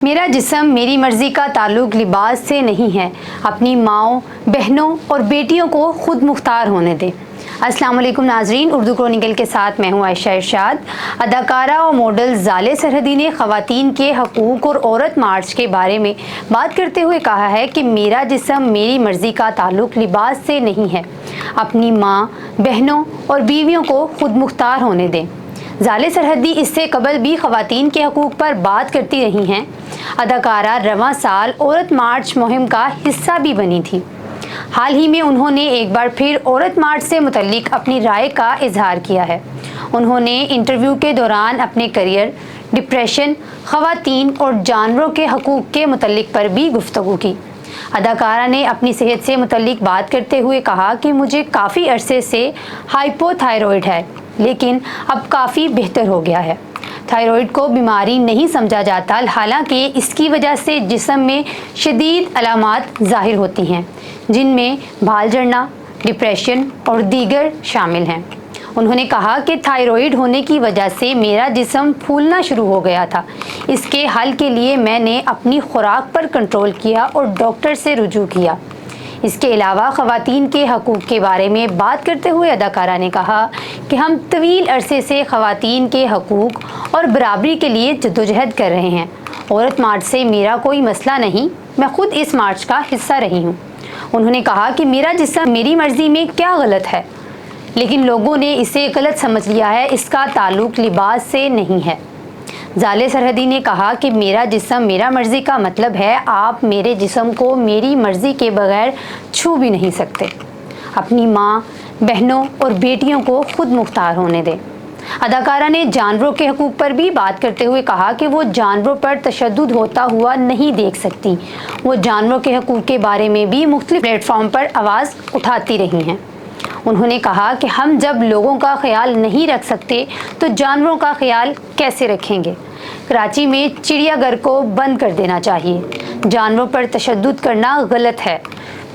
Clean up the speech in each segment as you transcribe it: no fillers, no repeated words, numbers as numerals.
मेरा जिस्म मेरी मर्ज़ी का ताल्लुक़ लिबास से नहीं है। अपनी माँओं, बहनों और बेटियों को खुद मुख्तार होने दें। अस्सलाम वालेकुम नाज़रीन, उर्दू क्रॉनिकल के साथ मैं हूँ आयशा इरशाद। अदाकारा और मॉडल ज़ाले सरहदी ने ख़वातीन के हकूक़ और औरत मार्च के बारे में बात करते हुए कहा है कि मेरा जिस्म मेरी मर्ज़ी का ताल्लुक़ लिबास से नहीं है। अपनी माँ, बहनों और बीवियों को खुद मुख्तार होने दें। ज़ाले सरहदी इससे कबल भी ख़वातीन के हकूक़ पर बात करती रही हैं। अदाकारा रवां साल औरत मार्च मुहिम का हिस्सा भी बनी थी। हाल ही में उन्होंने एक बार फिर औरत मार्च से मुतल्लिक अपनी राय का इजहार किया है। उन्होंने इंटरव्यू के दौरान अपने करियर, डिप्रेशन, ख़वातीन और जानवरों के हकूक़ के मुतल्लिक पर भी गुफ्तगू की। अदाकारा ने अपनी सेहत से मुतल्लिक बात करते हुए कहा कि मुझे काफ़ी अरसे से हाइपोथायरॉइड है, लेकिन अब काफ़ी बेहतर हो गया है। थायराइड को बीमारी नहीं समझा जाता, हालांकि इसकी वजह से जिस्म में शदीद अलामात ज़ाहिर होती हैं, जिनमें बाल झड़ना, डिप्रेशन और दीगर शामिल हैं। उन्होंने कहा कि थायराइड होने की वजह से मेरा जिस्म फूलना शुरू हो गया था। इसके हल के लिए मैंने अपनी खुराक पर कंट्रोल किया और डॉक्टर से रुजू किया। इसके अलावा ख़वातीन के हकूक़ के बारे में बात करते हुए अदाकारा ने कहा कि हम तवील अरसे से ख़वातीन के हकूक़ और बराबरी के लिए जद्दोजहद कर रहे हैं। औरत मार्च से मेरा कोई मसला नहीं, मैं खुद इस मार्च का हिस्सा रही हूँ। उन्होंने कहा कि मेरा जिस्म मेरी मर्ज़ी में क्या गलत है, लेकिन लोगों ने इसे गलत समझ लिया है। इसका ताल्लुक़ लिबास से नहीं है। ज़ाले सरहदी ने कहा कि मेरा जिस्म मेरा मर्ज़ी का मतलब है आप मेरे जिस्म को मेरी मर्ज़ी के बगैर छू भी नहीं सकते। अपनी माँ, बहनों और बेटियों को खुद मुख्तार होने दें। अदाकारा ने जानवरों के हकूक़ पर भी बात करते हुए कहा कि वो जानवरों पर तशद्दुद होता हुआ नहीं देख सकती। वो जानवरों के हकूक़ के बारे में भी मुख्तलिफ प्लेटफॉर्म पर आवाज़ उठाती रही हैं। उन्होंने कहा कि हम जब लोगों का ख्याल नहीं रख सकते तो जानवरों का ख्याल कैसे रखेंगे। कराची में चिड़ियाघर को बंद कर देना चाहिए। जानवरों पर तशद्दुद करना गलत है।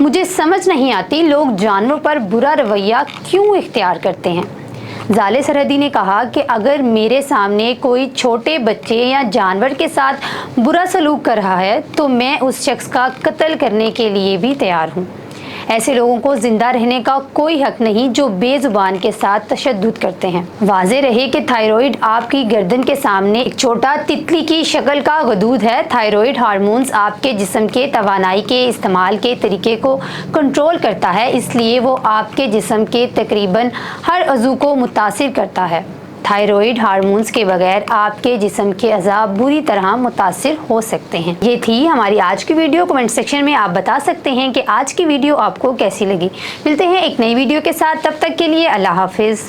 मुझे समझ नहीं आती लोग जानवरों पर बुरा रवैया क्यों इख्तियार करते हैं। ज़ाले सरहदी ने कहा कि अगर मेरे सामने कोई छोटे बच्चे या जानवर के साथ बुरा सलूक कर रहा है तो मैं उस शख्स का कत्ल करने के लिए भी तैयार हूँ। ऐसे लोगों को जिंदा रहने का कोई हक नहीं जो बेजुबान के साथ तशद्दुद करते हैं। वाज़े रहे कि थायराइड आपकी गर्दन के सामने एक छोटा तितली की शक्ल का गदूद है। थायराइड हार्मोन्स आपके जिस्म के तवानाई के इस्तेमाल के तरीके को कंट्रोल करता है, इसलिए वो आपके जिस्म के तकरीबन हर अज़ू को मुतासिर करता है। थायराइड हार्मोन्स के बगैर आपके जिस्म के अज़ा बुरी तरह मुतासिर हो सकते हैं। ये थी हमारी आज की वीडियो। कमेंट सेक्शन में आप बता सकते हैं कि आज की वीडियो आपको कैसी लगी। मिलते हैं एक नई वीडियो के साथ, तब तक के लिए अल्लाह हाफिज़।